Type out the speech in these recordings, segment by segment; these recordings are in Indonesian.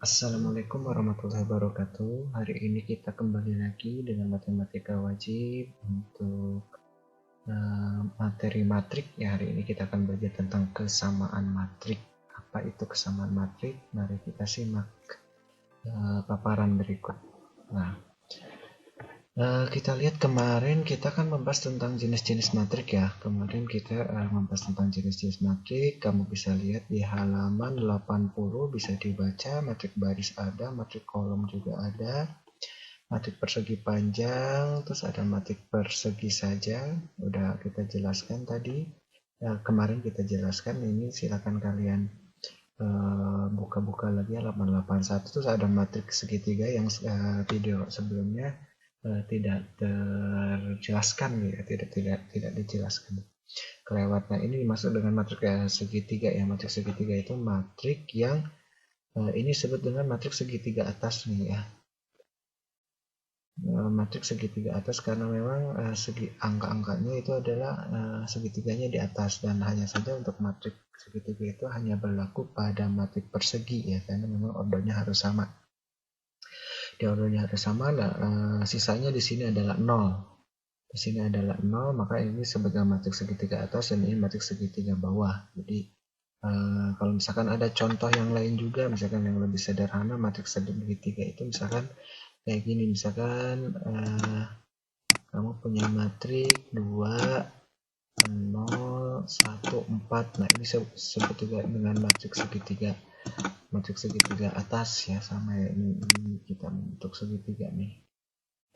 Assalamualaikum warahmatullahi wabarakatuh. Hari ini kita kembali lagi dengan matematika wajib untuk materi matrik. Ya, hari ini kita akan belajar tentang kesamaan matrik. Apa itu kesamaan matrik? Mari kita simak paparan berikut. Nah, kita lihat kemarin kita kan membahas tentang jenis-jenis matrik ya. Kemarin kita membahas tentang jenis-jenis matrik. Kamu bisa lihat di halaman 80 bisa dibaca, matrik baris ada, matrik kolom juga ada, matrik persegi panjang, terus ada matrik persegi saja. Udah kita jelaskan tadi. Kemarin kita jelaskan, ini silakan kalian buka-buka lagi halaman 81. Terus ada matrik segitiga yang video sebelumnya tidak terjelaskan ya, tidak dijelaskan, kelewat. Nah, ini dimaksud dengan matrik segitiga ya. Matrik segitiga itu matrik yang ini disebut dengan matrik segitiga atas nih ya. Matrik segitiga atas karena memang segi angka-angkanya itu adalah segitiganya di atas, dan hanya saja untuk matrik segitiga itu hanya berlaku pada matrik persegi ya, karena memang ordernya harus sama. Di ordernya harus sama, sisanya di sini adalah 0. Di sini adalah 0, maka ini sebagai matrik segitiga atas dan ini matrik segitiga bawah. Jadi kalau misalkan ada contoh yang lain juga, misalkan yang lebih sederhana matrik segitiga itu misalkan kayak gini, misalkan kamu punya matrik 2 0 1 4. Nah, ini sebut juga dengan matrik segitiga atas ya, sama ya, ini kita bentuk segitiga nih.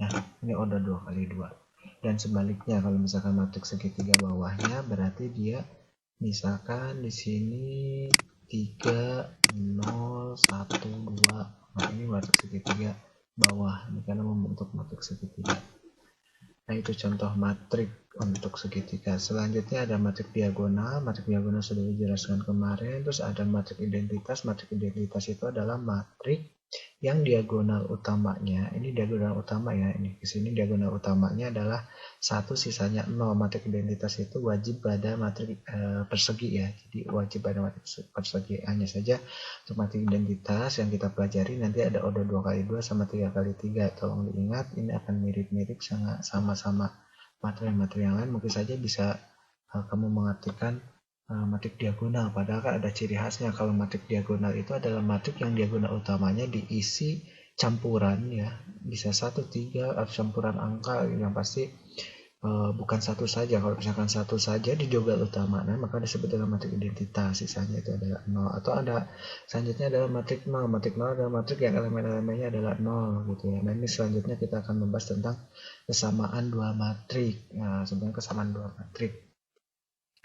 Nah, ini order 2 kali 2. Dan sebaliknya, kalau misalkan matrik segitiga bawahnya berarti dia misalkan di sini 3 0 1 2. Nah, ini matrik segitiga bawah, ini karena membentuk matrik segitiga. Nah, itu contoh matrik untuk segitiga. Selanjutnya ada matrik diagonal. Matrik diagonal sudah dijelaskan kemarin. Terus ada matrik identitas. Matrik identitas itu adalah matrik yang diagonal utamanya, ini diagonal utama ya, ini ke sini diagonal utamanya adalah 1, sisanya 0. Matrik identitas itu wajib pada matrik persegi ya. Jadi wajib pada matrik persegi. Hanya saja untuk matrik identitas yang kita pelajari nanti ada order 2 kali 2 sama 3 kali 3. Tolong diingat, ini akan mirip-mirip sama-sama materi-materi yang lain. Mungkin saja bisa kamu mengartikan matrik diagonal, padahal kan ada ciri khasnya. Kalau matrik diagonal itu adalah matrik yang diagonal utamanya diisi campuran ya, bisa 1, 3 atau campuran angka yang pasti bukan satu saja. Kalau misalkan satu saja di diagonal utama, nah maka disebut dengan matrik identitas, sisanya itu adalah 0. Atau ada selanjutnya adalah matrik 0. Matrik 0 adalah matrik yang elemen-elemennya adalah 0 gitu ya. Nah, ini selanjutnya kita akan membahas tentang kesamaan dua matrik. Nah, sebenarnya kesamaan dua matrik.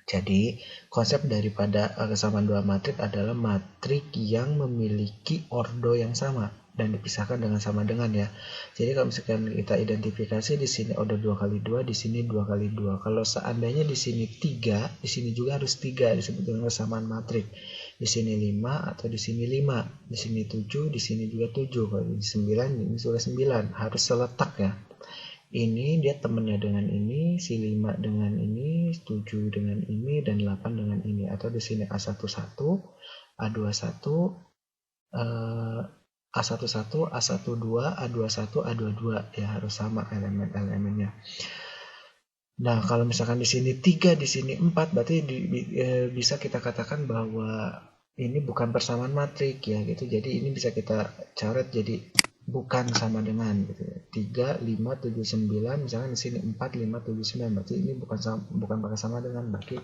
Jadi, konsep daripada kesamaan dua matrik adalah matrik yang memiliki ordo yang sama dan dipisahkan dengan sama dengan ya. Jadi kalau misalkan kita identifikasi di sini ordo 2 kali 2, di sini 2 kali 2. Kalau seandainya di sini 3, di sini juga harus 3, disebut dengan kesamaan matrik. Di sini 5 atau di sini 5, di sini 7, di sini juga 7. Kalau di 9, ini sudah 9, harus seletak ya. Ini dia temennya dengan ini, si 5 dengan ini, 7 dengan ini, dan 8 dengan ini. Atau di sini A11, A21, A11, A12, A21, A22 ya, harus sama elemen-elemennya. Nah, kalau misalkan di sini 3, di sini 4, berarti bisa kita katakan bahwa ini bukan persamaan matrik ya gitu. Jadi ini bisa kita coret jadi bukan sama dengan gitu ya. 3, 5, 7, 9, misalkan di sini 4, 5, 7, 9, berarti ini bukan pakai sama dengan, berarti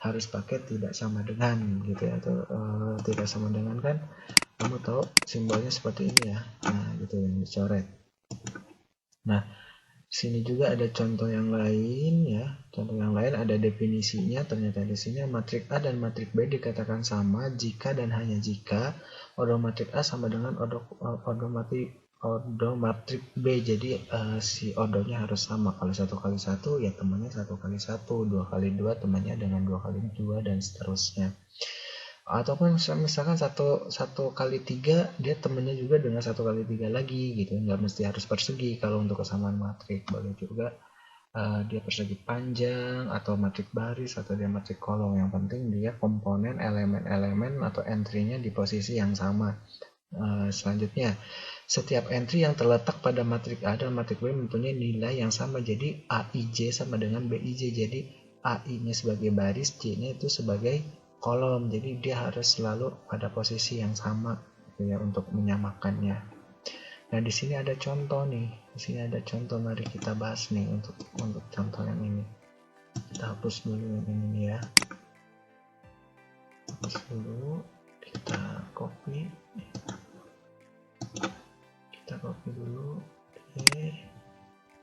harus pakai tidak sama dengan gitu ya, atau tidak sama dengan kan kamu tahu simbolnya seperti ini ya. Nah, gitu yang dicoret. Nah, sini juga ada contoh yang lain ya. Contoh yang lain ada definisinya. Ternyata di sini matrik A dan matrik B dikatakan sama jika dan hanya jika ordo matrik A sama dengan ordo matrik B. Jadi si ordonya harus sama. Kalau 1 kali 1 ya temannya 1 kali 1, 2 kali 2 temannya dengan 2 kali 2, dan seterusnya. Ataupun misalkan 1 kali 3 dia temennya juga dengan 1 kali 3 lagi gitu, nggak mesti harus persegi. Kalau untuk kesamaan matrik boleh juga dia persegi panjang atau matrik baris atau dia matrik kolom. Yang penting dia komponen elemen-elemen atau entry-nya di posisi yang sama. Selanjutnya, setiap entry yang terletak pada matrik A dan matrik B mempunyai nilai yang sama. Jadi AIJ sama dengan BIJ. Jadi AI-nya sebagai baris, J-nya itu sebagai kolom. Jadi dia harus selalu pada posisi yang sama gitu ya untuk menyamakannya. Nah, di sini ada contoh nih. Di sini ada contoh, mari kita bahas nih untuk contoh yang ini. Kita hapus dulu yang ini ya. Hapus dulu, kita copy. Kita copy dulu. Oke.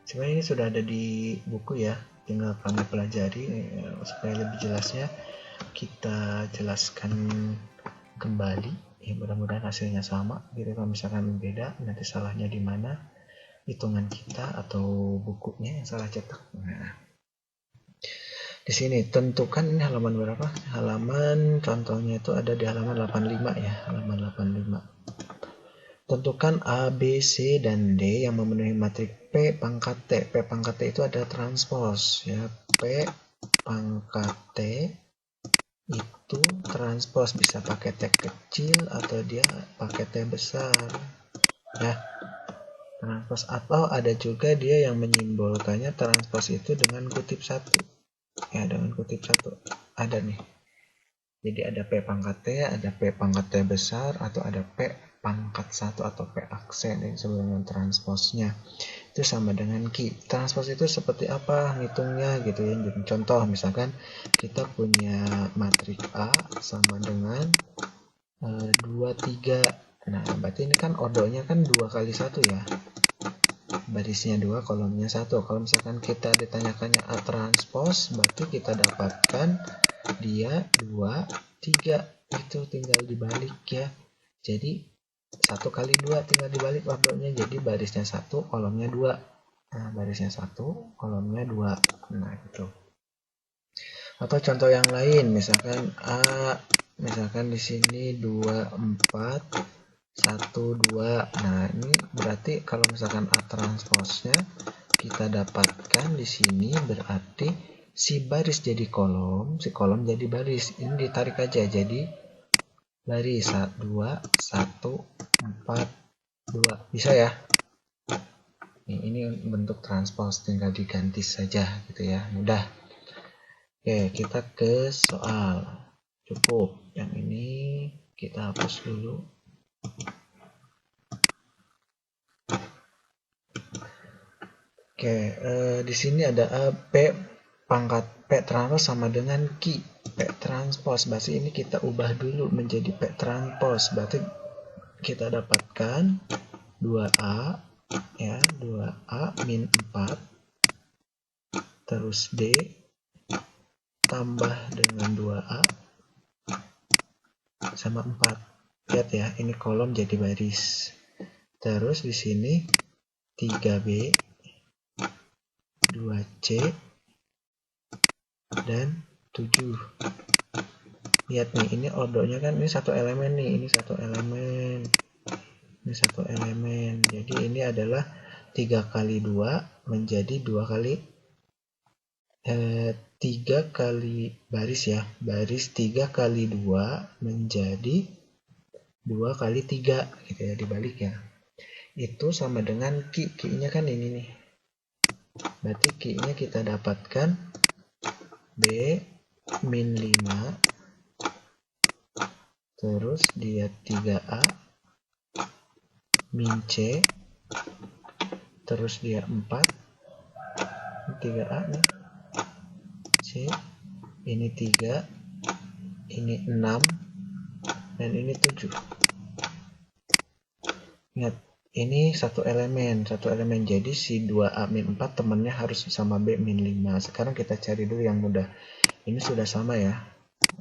Sebenarnya ini sudah ada di buku ya, tinggal kami pelajari supaya lebih jelasnya kita jelaskan kembali. Ya, mudah-mudahan hasilnya sama. Jadi kalau misalkan beda, nanti salahnya di mana? Hitungan kita atau bukunya yang salah cetak. Nah, di sini tentukan ini halaman berapa? Halaman contohnya itu ada di halaman 85 ya, halaman 85. Tentukan A, B, C, dan D yang memenuhi matrik P pangkat T. P pangkat T itu ada transpos ya. P pangkat T itu transpos, bisa pakai T kecil atau dia pakai T besar ya. Transpos, atau ada juga dia yang menyimbolkannya transpos itu dengan kutip 1 ya, dengan kutip 1 ada nih. Jadi ada P pangkat T, ada P pangkat T besar, atau ada P pangkat 1 atau P aksen yang sebelumnya transposnya. Itu sama dengan Q. Transpos itu seperti apa ngitungnya gitu ya. Contoh misalkan kita punya matrik A sama dengan 2, 3. Nah, berarti ini kan ordonya kan 2 kali 1 ya. Barisnya 2, kolomnya 1. Kalau misalkan kita ditanyakannya A transpos, berarti kita dapatkan dia 2, 3. Itu tinggal dibalik ya. Jadi 1 kali 2 tinggal dibalik ordonya. Jadi barisnya 1, kolomnya 2. Nah, barisnya 1, kolomnya 2. Nah, gitu. Atau contoh yang lain, misalkan A, misalkan di sini 2, 4, 1, 2. Nah, ini berarti kalau misalkan A transposnya kita dapatkan di sini berarti si baris jadi kolom, si kolom jadi baris. Ini ditarik aja jadi baris 2, 1, 4, 2. Bisa ya? Ini bentuk transpos, tinggal diganti saja gitu ya. Mudah. Oke, kita ke soal. Cukup. Yang ini kita hapus dulu. Oke, di sini ada P pangkat P transpos sama dengan Q. P transpos, berarti ini kita ubah dulu menjadi P transpos. Berarti kita dapatkan 2A ya, 2A min 4 terus D tambah dengan 2A sama 4. Lihat ya, ini kolom jadi baris. Terus di sini 3B, 2C, dan 7. Lihat nih, ini ordonya kan ini satu elemen nih, ini satu elemen. Ini satu elemen. Jadi ini adalah 3 kali 2 menjadi 2 kali 3 kali baris ya, baris 3 kali 2 menjadi 2 kali 3 gitu ya, dibalik ya. Itu sama dengan Q. Q-nya kan ini nih. Berarti Q-nya kita dapatkan B min 5 terus dia 3A min C terus dia 4, 3A nih, C, ini 3, ini 6, dan ini 7. Ingat, ini satu elemen, jadi si 2A min 4 temannya harus sama B min 5. Sekarang kita cari dulu yang mudah. Ini sudah sama ya,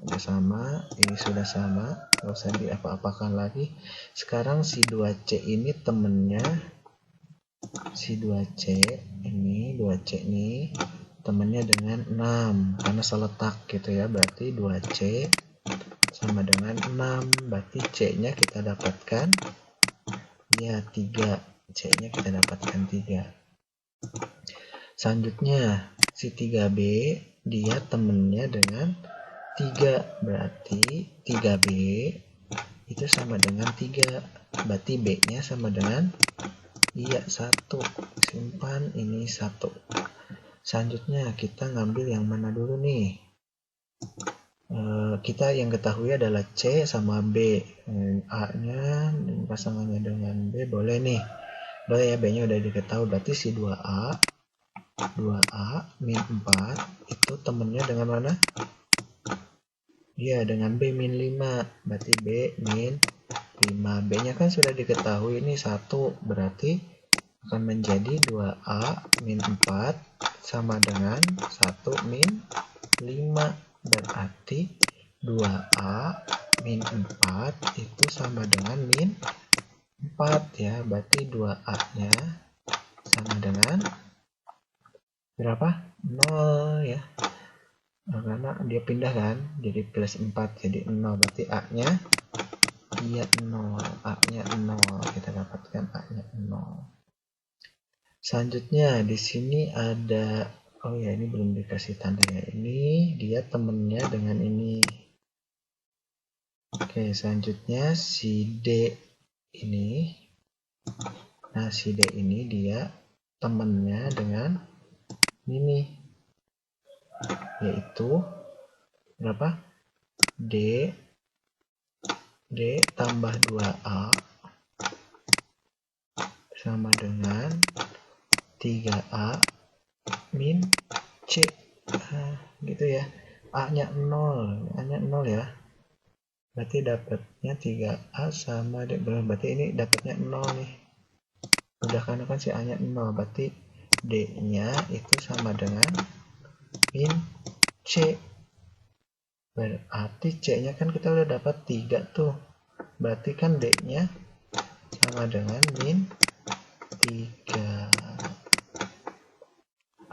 sudah sama, ini sudah sama, nggak usah diapa-apakan lagi. Sekarang si 2C ini temennya, si 2C ini, 2C nih temennya dengan 6 karena seletak gitu ya. Berarti 2C sama dengan 6, berarti C-nya kita dapatkan ya 3. C-nya kita dapatkan 3. Selanjutnya si 3B dia temennya dengan 3, berarti 3B itu sama dengan 3. berarti B-nya sama dengan 1. Simpan ini 1. Selanjutnya kita ngambil yang mana dulu nih? Kita yang ketahui adalah C sama B. A-nya pasangannya dengan B boleh nih. Boleh ya, B-nya udah diketahui. Berarti si 2A min 4 itu temennya dengan mana? Iya, dengan B min 5. Berarti B min 5. B-nya kan sudah diketahui ini 1. Berarti akan menjadi 2A min 4 sama dengan 1 min 5. Berarti 2A min 4 itu sama dengan min 4 ya. Berarti 2A-nya sama dengan berapa? 0 ya. Karena dia pindah kan, jadi plus 4 jadi 0. Berarti A-nya 0. A-nya 0. Kita dapatkan A-nya 0. Selanjutnya di sini ada, oh ya ini belum dikasih tanda ya. Ini dia temennya dengan ini. Oke, selanjutnya si D ini. Nah, si D ini dia temennya dengan ini. Yaitu berapa? D tambah 2A sama dengan 3A min C. Gitu ya. A-nya 0. A-nya 0 ya. Berarti dapatnya 3A sama D. Berarti ini dapatnya 0 nih. Udah karena kan si A-nya 0. Berarti D-nya itu sama dengan min C. Berarti C-nya kan kita udah dapat 3 tuh. Berarti kan D-nya sama dengan min 3.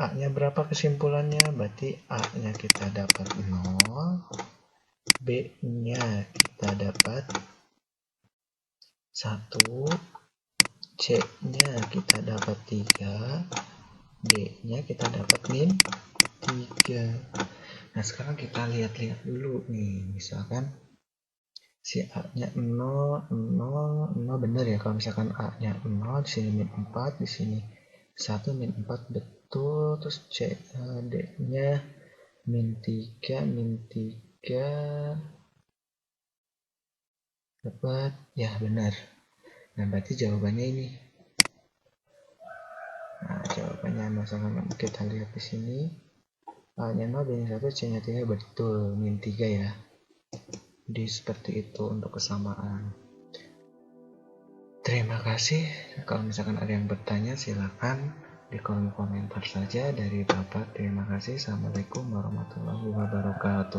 A-nya berapa kesimpulannya? Berarti A-nya kita dapat 0. B-nya kita dapat 1. C-nya kita dapat 3. D-nya kita dapat min 3. Nah, sekarang kita lihat-lihat dulu nih. Misalkan si A-nya 0, 0, 0 bener ya. Kalau misalkan A-nya 0, di sini min 4, di sini 1 min 4 betul. Terus D-nya min 3, dapat ya benar. Nah, berarti jawabannya ini. Nah, jawabannya misalkan kita lihat di sini. A-nya 0, B-nya 1, C-nya 3, betul, min 3 ya. Jadi seperti itu untuk kesamaan. Terima kasih. Kalau misalkan ada yang bertanya, silakan di kolom komentar saja. Dari Bapak, terima kasih. Assalamualaikum warahmatullahi wabarakatuh.